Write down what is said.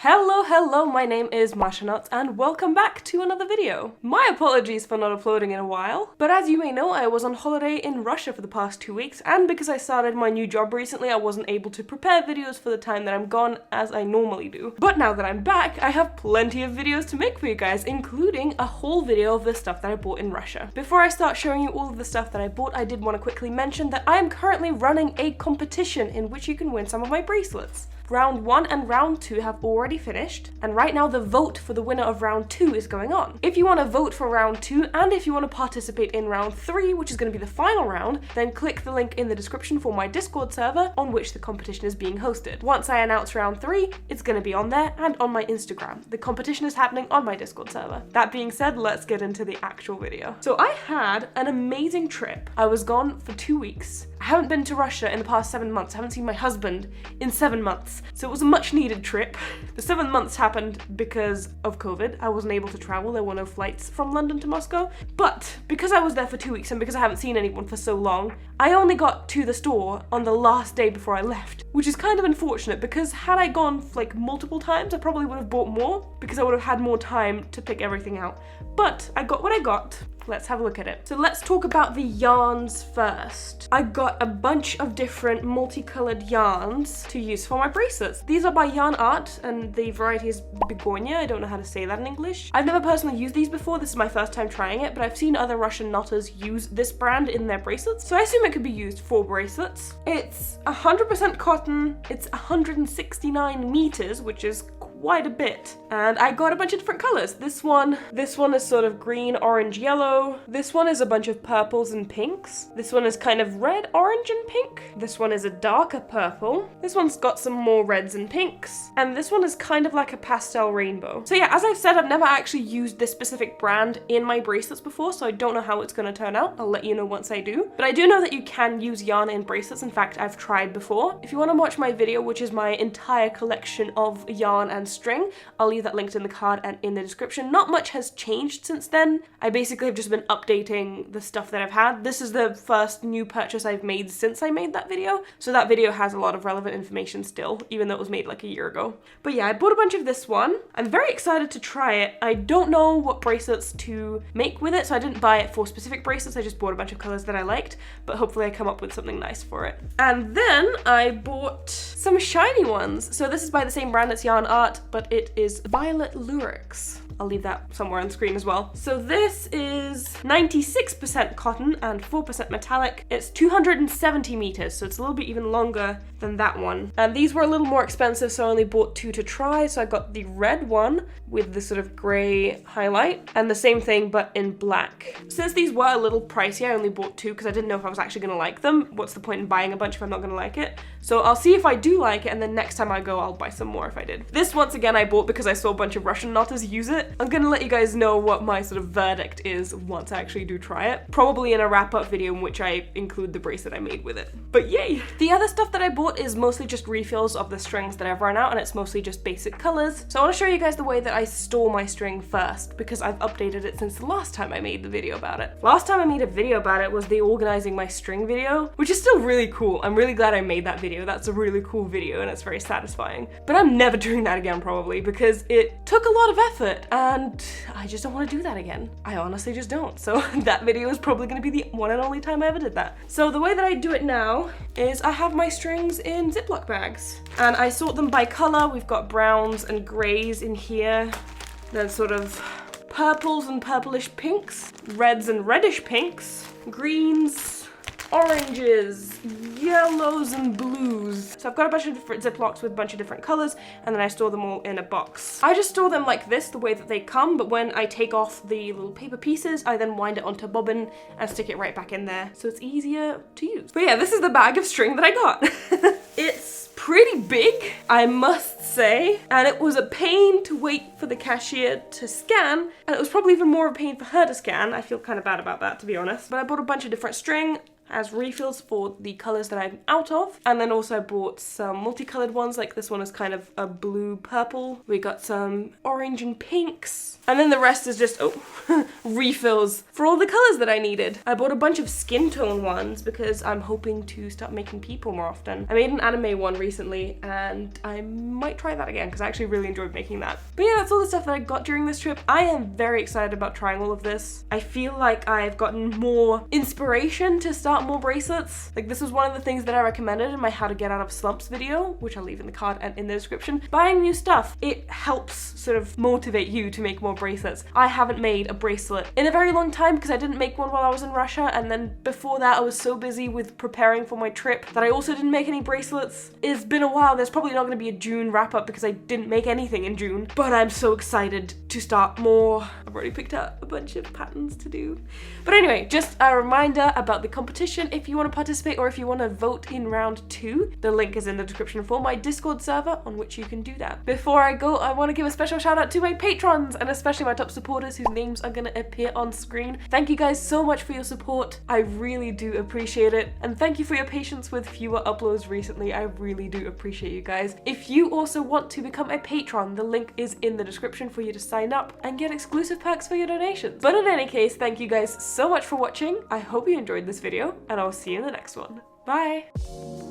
Hello, my name is Masha and welcome back to another video. My apologies for not uploading in a while, but as you may know, I was on holiday in Russia for the past 2 weeks, and because I started my new job recently, I wasn't able to prepare videos for the time that I'm gone as I normally do. But now that I'm back, I have plenty of videos to make for you guys, including a whole video of the stuff that I bought in Russia. Before I start showing you all of the stuff that I bought, I did want to quickly mention that I am currently running a competition in which you can win some of my bracelets. Round 1 and round 2 have already finished, and right now the vote for the winner of round 2 is going on. If you want to vote for round 2 and if you want to participate in round 3, which is going to be the final round, then click the link in the description for my Discord server on which the competition is being hosted. Once I announce round 3, it's going to be on there and on my Instagram. The competition is happening on my Discord server. That being said, let's get into the actual video. So I had an amazing trip. I was gone for 2 weeks. I haven't been to Russia in the past 7 months. I haven't seen my husband in 7 months. So it was a much needed trip. The 7 months happened because of COVID. I wasn't able to travel. There were no flights from London to Moscow. But because I was there for 2 weeks and because I haven't seen anyone for so long, I only got to the store on the last day before I left, which is kind of unfortunate because had I gone like multiple times, I probably would have bought more because I would have had more time to pick everything out. But I got what I got. Let's have a look at it. So let's talk about the yarns first. I got a bunch of different multicolored yarns to use for my bracelets. These are by Yarn Art and the variety is Begonia. I don't know how to say that in English. I've never personally used these before. This is my first time trying it, but I've seen other Russian knotters use this brand in their bracelets. So I assume it could be used for bracelets. It's 100% cotton. It's 169 meters, which is quite a bit. And I got a bunch of different colors. This one is sort of green, orange, yellow. This one is a bunch of purples and pinks. This one is kind of red, orange, and pink. This one is a darker purple. This one's got some more reds and pinks. And this one is kind of like a pastel rainbow. So yeah, as I've said, I've never actually used this specific brand in my bracelets before, so I don't know how it's gonna turn out. I'll let you know once I do. But I do know that you can use yarn in bracelets. In fact, I've tried before. If you wanna watch my video, which is my entire collection of yarn and string, I'll leave that linked in the card and in the description. Not much has changed since then. I basically have just been updating the stuff that I've had. This is the first new purchase I've made since I made that video, so that video has a lot of relevant information still, even though it was made like a year ago. But yeah, I bought a bunch of this one. I'm very excited to try it. I don't know what bracelets to make with it, so I didn't buy it for specific bracelets. I just bought a bunch of colors that I liked, but hopefully I come up with something nice for it. And then I bought some shiny ones. So this is by the same brand, it's Yarn Art, but it is Violet Lyrics. I'll leave that somewhere on the screen as well. So this is 96% cotton and 4% metallic. It's 270 meters, so it's a little bit even longer than that one. And these were a little more expensive, so I only bought 2 to try. So I got the red one with the sort of gray highlight and the same thing, but in black. Since these were a little pricey, I only bought 2 because I didn't know if I was actually gonna like them. What's the point in buying a bunch if I'm not gonna like it? So I'll see if I do like it, and then next time I go, I'll buy some more if I did. This, once again, I bought because I saw a bunch of Russian knotters use it. I'm gonna let you guys know what my sort of verdict is once I actually do try it. Probably in a wrap-up video in which I include the bracelet I made with it. But yay! The other stuff that I bought is mostly just refills of the strings that I've run out, and it's mostly just basic colors. So I want to show you guys the way that I store my string first, because I've updated it since the last time I made the video about it. Last time I made a video about it was the organizing my string video, which is still really cool. I'm really glad I made that video. That's a really cool video and it's very satisfying. But I'm never doing that again probably because it took a lot of effort and I just don't want to do that again. I honestly just don't. So that video is probably going to be the one and only time I ever did that. So the way that I do it now is I have my strings in Ziploc bags and I sort them by color. We've got browns and grays in here, then sort of purples and purplish pinks, reds and reddish pinks, greens, oranges, yellows, and blues. So I've got a bunch of different Ziplocs with a bunch of different colors, and then I store them all in a box. I just store them like this, the way that they come, but when I take off the little paper pieces, I then wind it onto a bobbin and stick it right back in there, so it's easier to use. But yeah, this is the bag of string that I got. It's pretty big, I must say, and it was a pain to wait for the cashier to scan, and it was probably even more of a pain for her to scan. I feel kind of bad about that, to be honest. But I bought a bunch of different string. as refills for the colors that I'm out of. And then also I bought some multicolored ones, like this one is kind of a blue purple. We got some orange and pinks. And then the rest is just, refills for all the colors that I needed. I bought a bunch of skin tone ones because I'm hoping to start making people more often. I made an anime one recently and I might try that again because I actually really enjoyed making that. But yeah, that's all the stuff that I got during this trip. I am very excited about trying all of this. I feel like I've gotten more inspiration to start more bracelets. Like, this was one of the things that I recommended in my how to get out of slumps video, which I'll leave in the card and in the description. Buying new stuff, it helps sort of motivate you to make more bracelets. I haven't made a bracelet in a very long time because I didn't make one while I was in Russia, and then before that I was so busy with preparing for my trip that I also didn't make any bracelets. It's been a while. There's probably not going to be a June wrap up because I didn't make anything in June, but I'm so excited to start more. I've already picked out a bunch of patterns to do. But anyway, just a reminder about the competition. If you want to participate or if you want to vote in round 2, the link is in the description for my Discord server on which you can do that. Before I go, I want to give a special shout out to my patrons and especially my top supporters whose names are going to appear on screen. Thank you guys so much for your support. I really do appreciate it. And thank you for your patience with fewer uploads recently. I really do appreciate you guys. If you also want to become a patron, the link is in the description for you to sign up and get exclusive perks for your donations. But in any case, thank you guys so much for watching. I hope you enjoyed this video and I'll see you in the next one. Bye!